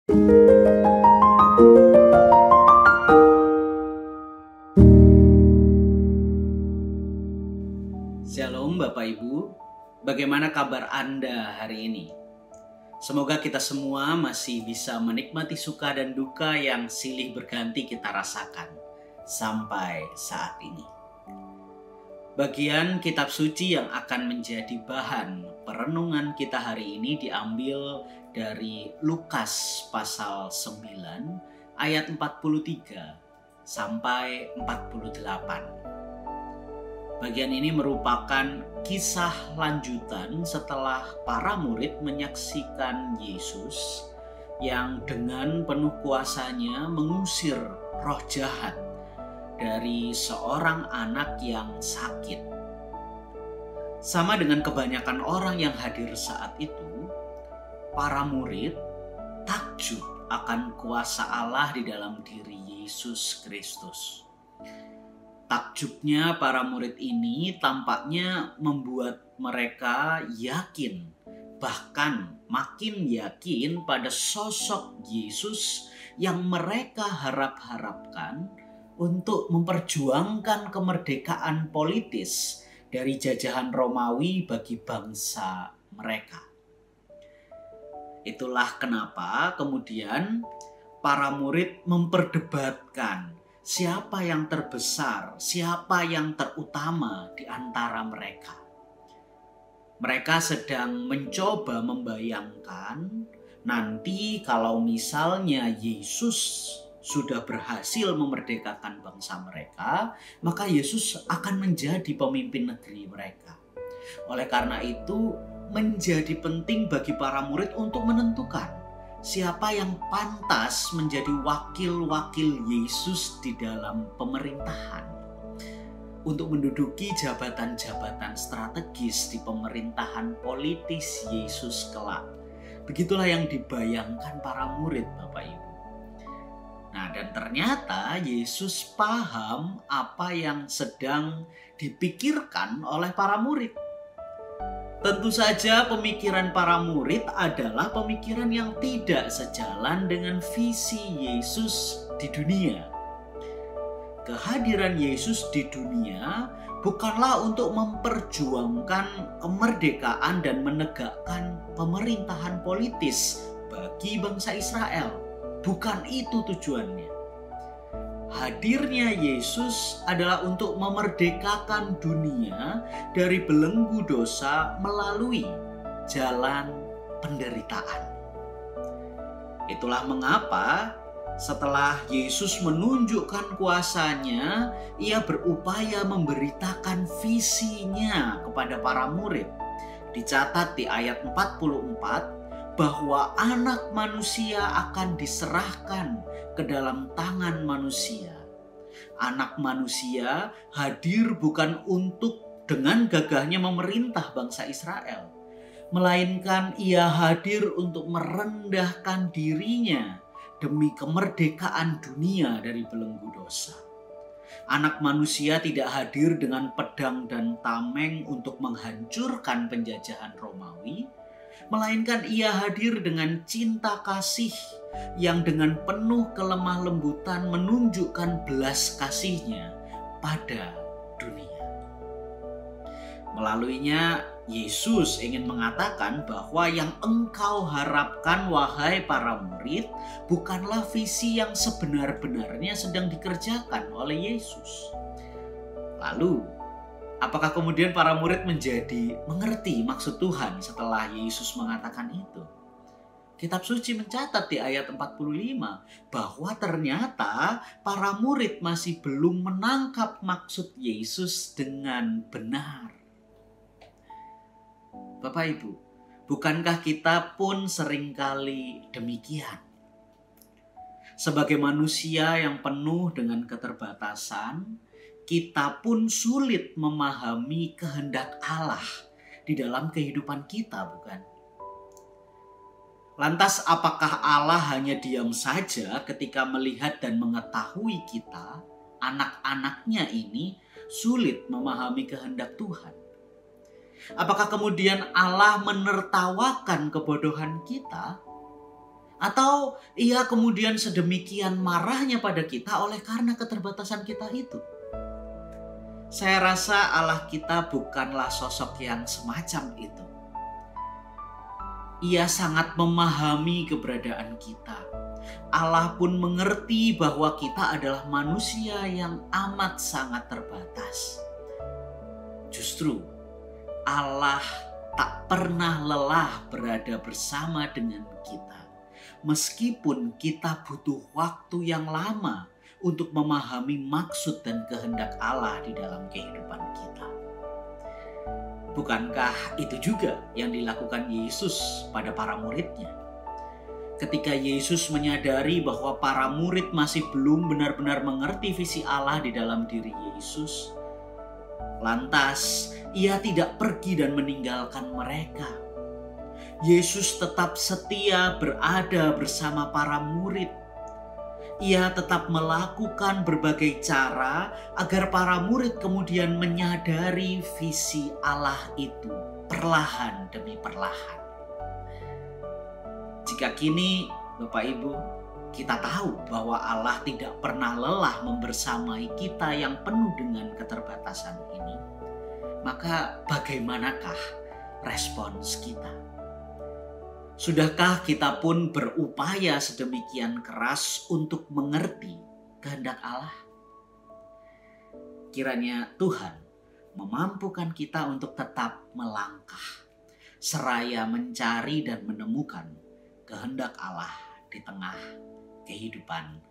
Shalom Bapak Ibu, bagaimana kabar Anda hari ini? Semoga kita semua masih bisa menikmati suka dan duka yang silih berganti kita rasakan sampai saat ini. Bagian kitab suci yang akan menjadi bahan perenungan kita hari ini diambil dari Lukas pasal 9 ayat 43 sampai 48. Bagian ini merupakan kisah lanjutan setelah para murid menyaksikan Yesus yang dengan penuh kuasanya mengusir roh jahat dari seorang anak yang sakit. Sama dengan kebanyakan orang yang hadir saat itu, para murid takjub akan kuasa Allah di dalam diri Yesus Kristus. Takjubnya para murid ini tampaknya membuat mereka yakin, bahkan makin yakin pada sosok Yesus yang mereka harap-harapkan untuk memperjuangkan kemerdekaan politis dari jajahan Romawi bagi bangsa mereka. Itulah kenapa kemudian para murid memperdebatkan siapa yang terbesar, siapa yang terutama di antara mereka. Mereka sedang mencoba membayangkan nanti kalau misalnya Yesus sudah berhasil memerdekakan bangsa mereka, maka Yesus akan menjadi pemimpin negeri mereka. Oleh karena itu, menjadi penting bagi para murid untuk menentukan siapa yang pantas menjadi wakil-wakil Yesus di dalam pemerintahan untuk menduduki jabatan-jabatan strategis di pemerintahan politis Yesus kelak. Begitulah yang dibayangkan para murid, Bapak Ibu. Nah, dan ternyata Yesus paham apa yang sedang dipikirkan oleh para murid. Tentu saja pemikiran para murid adalah pemikiran yang tidak sejalan dengan visi Yesus di dunia. Kehadiran Yesus di dunia bukanlah untuk memperjuangkan kemerdekaan dan menegakkan pemerintahan politis bagi bangsa Israel. Bukan itu tujuannya. Hadirnya Yesus adalah untuk memerdekakan dunia dari belenggu dosa melalui jalan penderitaan. Itulah mengapa setelah Yesus menunjukkan kuasanya, ia berupaya memberitakan visinya kepada para murid. Dicatat di ayat 44 bahwa anak manusia akan diserahkan ke dalam tangan manusia. Anak manusia hadir bukan untuk dengan gagahnya memerintah bangsa Israel, melainkan ia hadir untuk merendahkan dirinya demi kemerdekaan dunia dari belenggu dosa. Anak manusia tidak hadir dengan pedang dan tameng untuk menghancurkan penjajahan Romawi, melainkan ia hadir dengan cinta kasih yang dengan penuh kelemah lembutan menunjukkan belas kasihnya pada dunia. Melaluinya Yesus ingin mengatakan bahwa yang engkau harapkan wahai para murid bukanlah visi yang sebenar-benarnya sedang dikerjakan oleh Yesus. Lalu, apakah kemudian para murid menjadi mengerti maksud Tuhan setelah Yesus mengatakan itu? Kitab suci mencatat di ayat 45 bahwa ternyata para murid masih belum menangkap maksud Yesus dengan benar. Bapak Ibu, bukankah kita pun seringkali demikian? Sebagai manusia yang penuh dengan keterbatasan, kita pun sulit memahami kehendak Allah di dalam kehidupan kita, bukan? Lantas apakah Allah hanya diam saja ketika melihat dan mengetahui kita, anak-anaknya ini, sulit memahami kehendak Tuhan? Apakah kemudian Allah menertawakan kebodohan kita? Atau ia kemudian sedemikian marahnya pada kita oleh karena keterbatasan kita itu? Saya rasa Allah kita bukanlah sosok yang semacam itu. Ia sangat memahami keberadaan kita. Allah pun mengerti bahwa kita adalah manusia yang amat sangat terbatas. Justru Allah tak pernah lelah berada bersama dengan kita. Meskipun kita butuh waktu yang lama untuk memahami maksud dan kehendak Allah di dalam kehidupan kita. Bukankah itu juga yang dilakukan Yesus pada para muridnya? Ketika Yesus menyadari bahwa para murid masih belum benar-benar mengerti visi Allah di dalam diri Yesus, lantas ia tidak pergi dan meninggalkan mereka. Yesus tetap setia berada bersama para murid. Ia tetap melakukan berbagai cara agar para murid kemudian menyadari visi Allah itu perlahan demi perlahan. Jika kini Bapak Ibu kita tahu bahwa Allah tidak pernah lelah membersamai kita yang penuh dengan keterbatasan ini, maka bagaimanakah respons kita? Sudahkah kita pun berupaya sedemikian keras untuk mengerti kehendak Allah? Kiranya Tuhan memampukan kita untuk tetap melangkah, seraya mencari dan menemukan kehendak Allah di tengah kehidupan